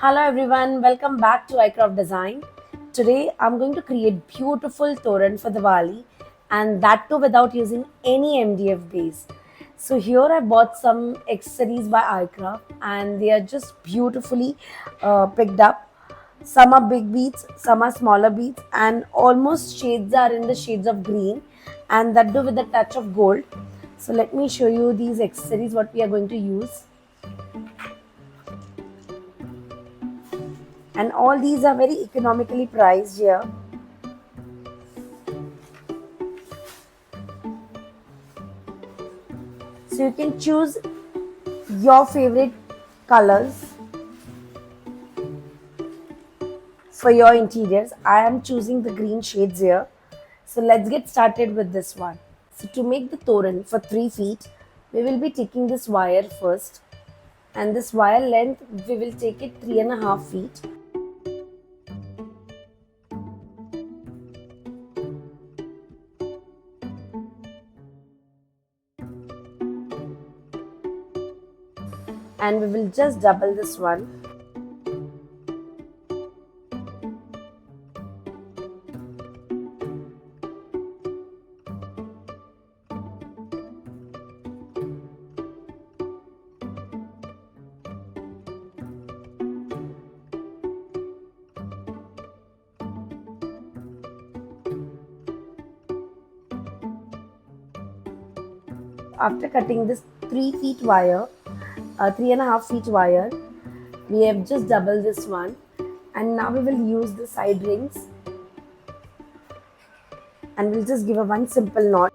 Hello everyone, welcome back to iCraft Design. Today I'm going to create beautiful Toran for Diwali and that too without using any MDF base. So here I bought some accessories by iCraft and they are just beautifully picked up. Some are big beads, some are smaller beads and almost shades are in the shades of green and that too with a touch of gold. So let me show you these accessories what we are going to use. And all these are very economically priced here. So you can choose your favorite colors for your interiors. I am choosing the green shades here. So let's get started with this one. So to make the toran for 3 feet, we will be taking this wire first, and this wire length we will take it 3.5 feet. And we will just double this one. After cutting this 3 feet wire, 3.5 feet wire, we have just doubled this one, and now we will use the side rings and we'll just give a one simple knot.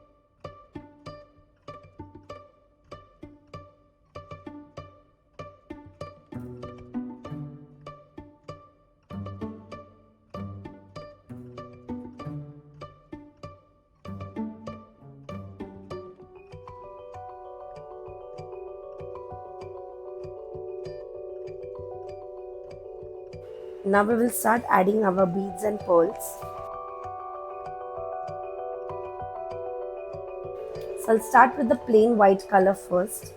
Now we will start adding our beads and pearls. So I'll start with the plain white color first.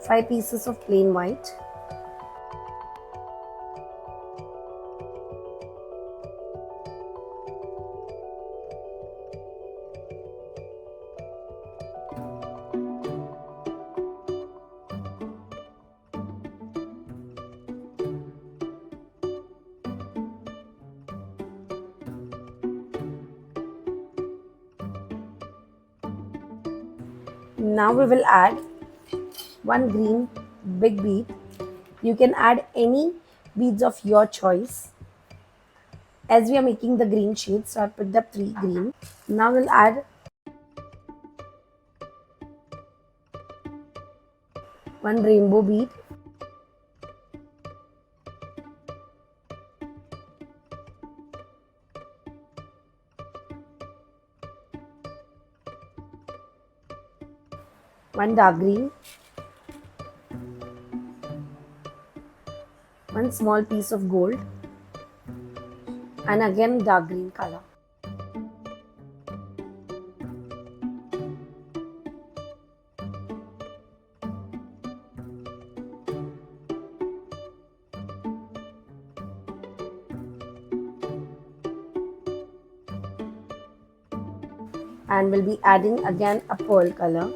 Five pieces of plain white. Now we will add one green big bead. You can add any beads of your choice. As we are making the green shade, so I picked up 3 green. Now we'll add one rainbow bead. One dark green. One small piece of gold. And again dark green color. And we'll be adding again a pearl color.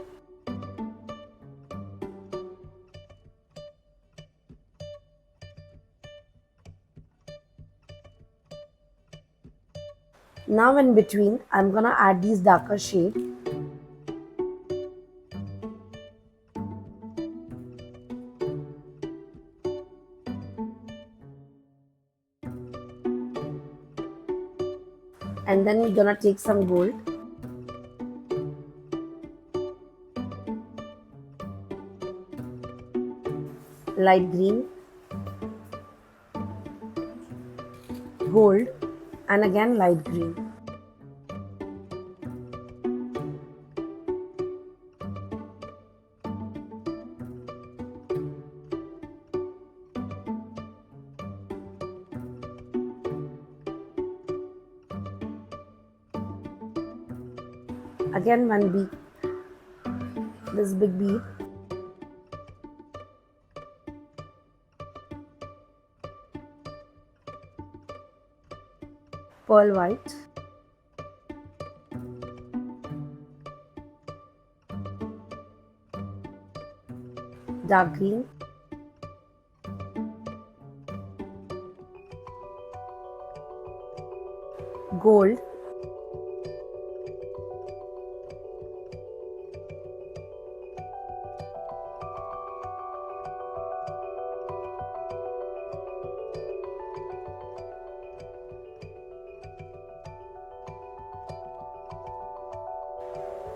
Now in between, I'm gonna add these darker shade. And then we're gonna take some gold. Light green. Gold. And again light green. Again one bead, this big bead, pearl white, dark green, gold,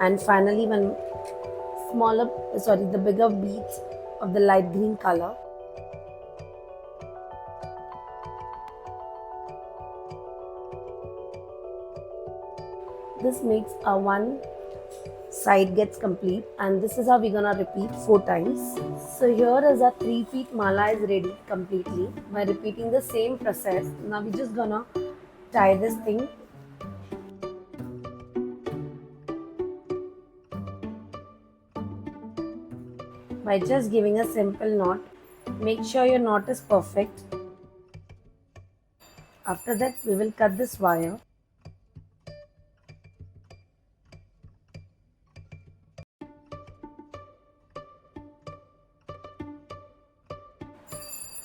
and finally one smaller, sorry, the bigger beads of the light green color. This makes our one side gets complete, and this is how we're gonna repeat 4 times. So here is our 3 feet mala is ready completely. By repeating the same process, now we're just gonna tie this thing. By just giving a simple knot, make sure your knot is perfect. After that, we will cut this wire.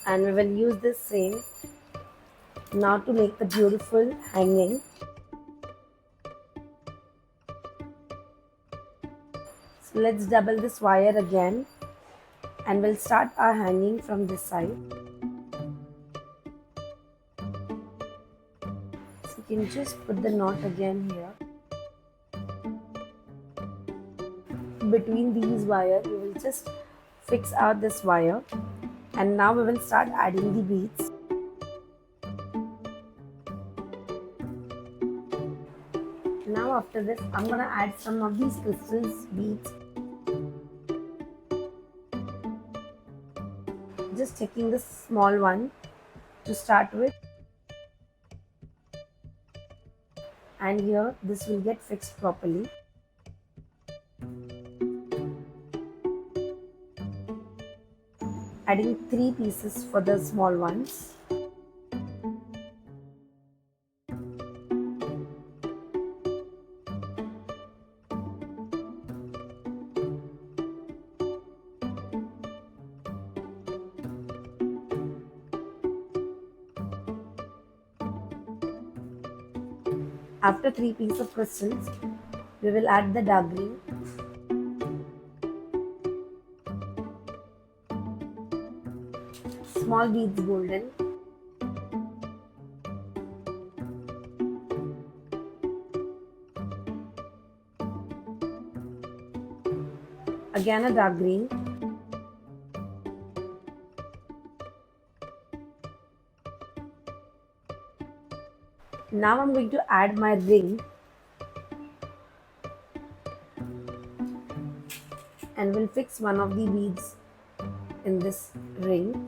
And we will use this same now to make the beautiful hanging. So let's double this wire again, and we'll start our hanging from this side. So you can just put the knot again here. Between these wires, we will just fix out this wire, and now we will start adding the beads. Now after this, I'm gonna add some of these crystals beads. Just taking this small one to start with, and here this will get fixed properly. Adding 3 pieces for the small ones. After 3 pieces of crystals, we will add the dark green. Small beads golden. Again a dark green. Now I'm going to add my ring, and we'll fix one of the beads in this ring.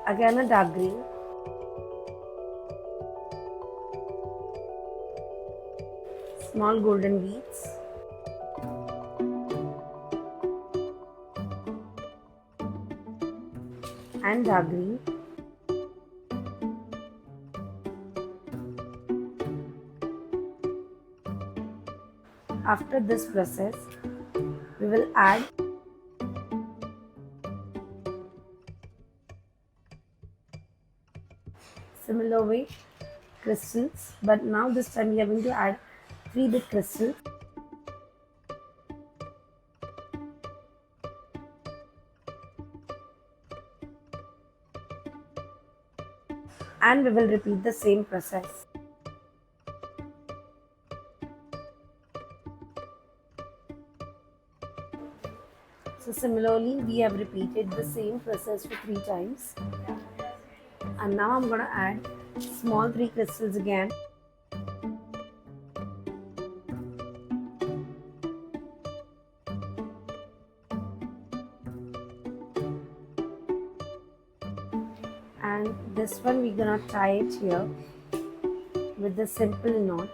Again a dark green. Small golden beads. And dark green. After this process, we will add similar way crystals, but now this time we are going to add 3 big crystals. and we will repeat the same process. So similarly, we have repeated the same process for 3 times. And now I'm going to add small 3 crystals again. And this one we're going to tie it here with the simple knot.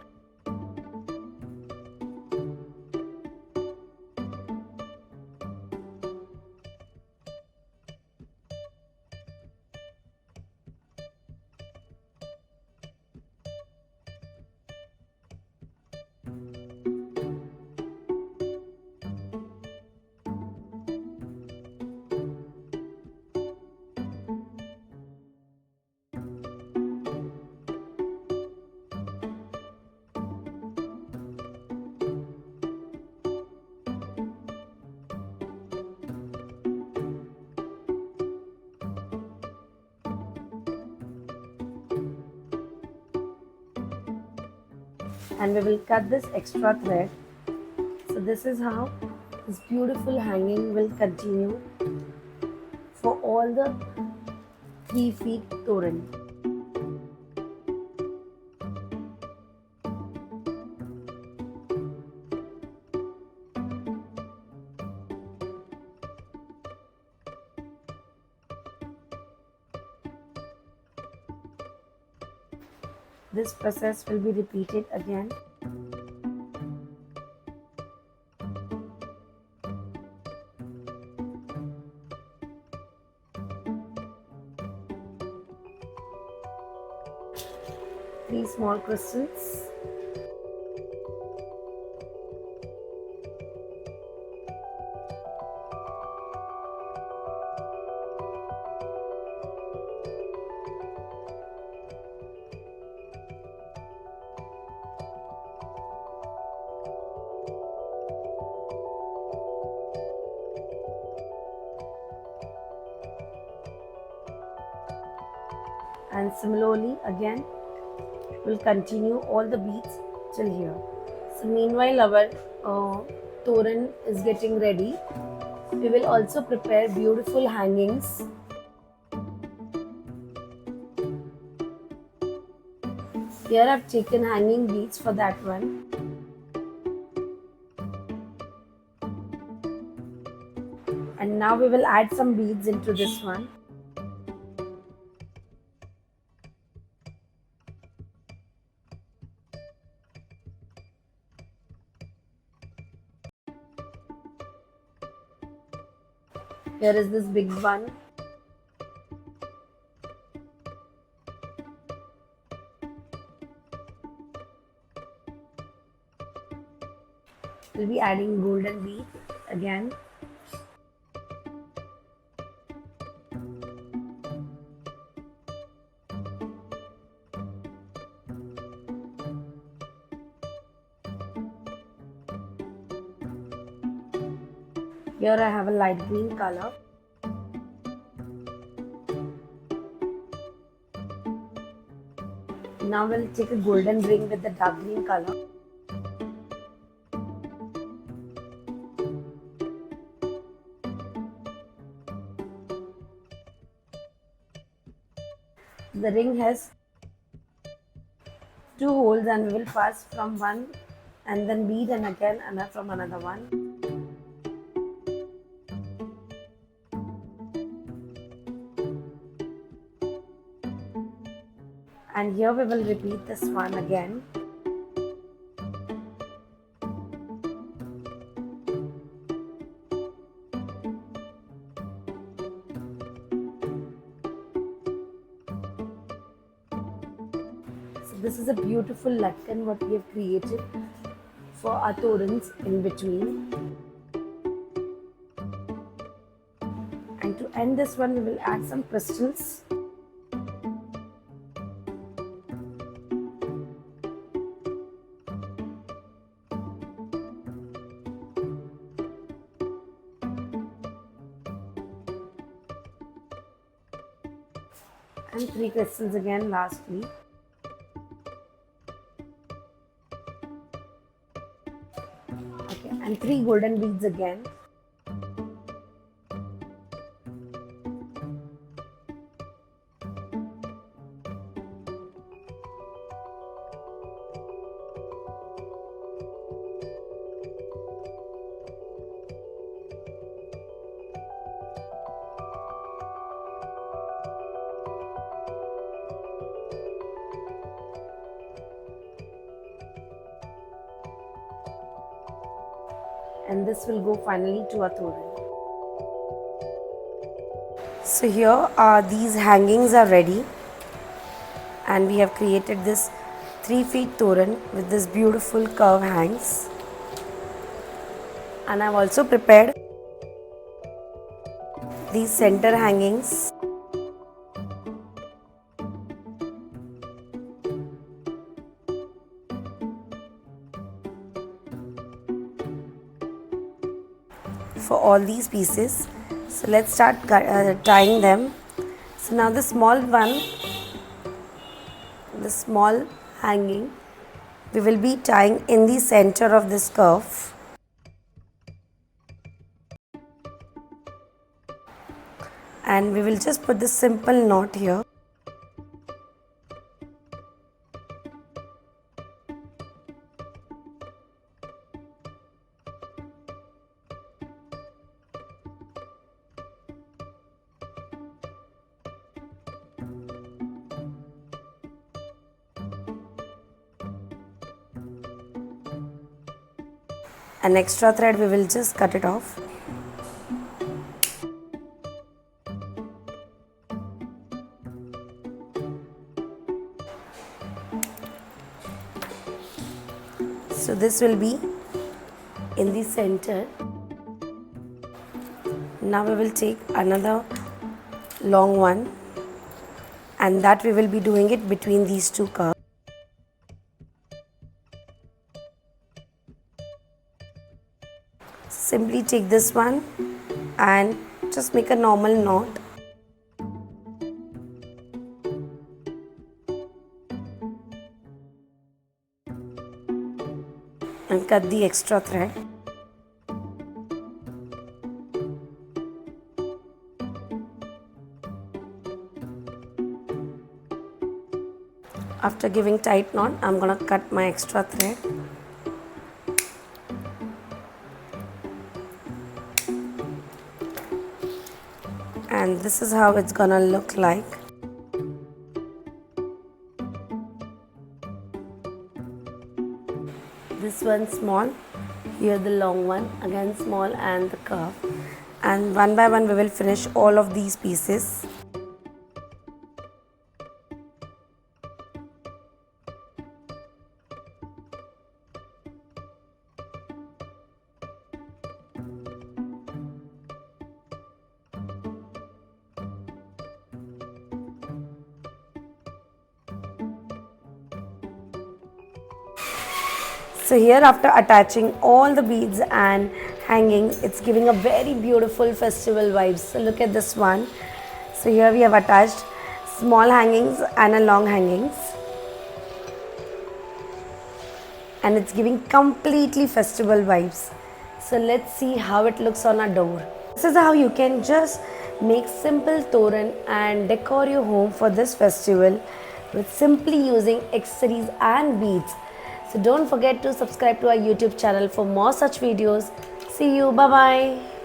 And we will cut this extra thread. So this is how this beautiful hanging will continue for all the 3 feet toran. This process will be repeated again. Three small crystals. And similarly again we'll continue all the beads till here. So meanwhile our toran is getting ready. We will also prepare beautiful hangings. Here I've taken hanging beads for that one. And now we will add some beads into this one. Here is this big one. We'll be adding golden bead again. Here I have a light green color. Now we'll take a golden ring with the dark green color. The ring has 2 holes and we will pass from one and then bead and again from another one. And here we will repeat this one again. So this is a beautiful latkan what we have created for our torans in between. And to end this one we will add some crystals. and 3 crystals again lastly. Okay, and 3 golden beads again. And this will go finally to our toran. So here these hangings are ready, and we have created this 3 feet toran with this beautiful curve hangs. And I've also prepared these center hangings. For all these pieces. So let's start tying them. So now the small one, the small hanging, we will be tying in the center of this curve. And we will just put the simple knot here. An extra thread, we will just cut it off. So this will be in the center. Now we will take another long one, and that we will be doing it between these two curves. Simply take this one and just make a normal knot. And cut the extra thread. After giving tight knot, I'm gonna cut my extra thread. And this is how it's gonna look like. This one small, here the long one, again small, and the curve. And one by one we will finish all of these pieces. So here, after attaching all the beads and hanging, it's giving a very beautiful festival vibes. So look at this one. So here we have attached small hangings and a long hangings, and it's giving completely festival vibes. So let's see how it looks on our door. This is how you can just make simple toran and decor your home for this festival with simply using accessories and beads. So don't forget to subscribe to our YouTube channel for more such videos. See you. Bye bye.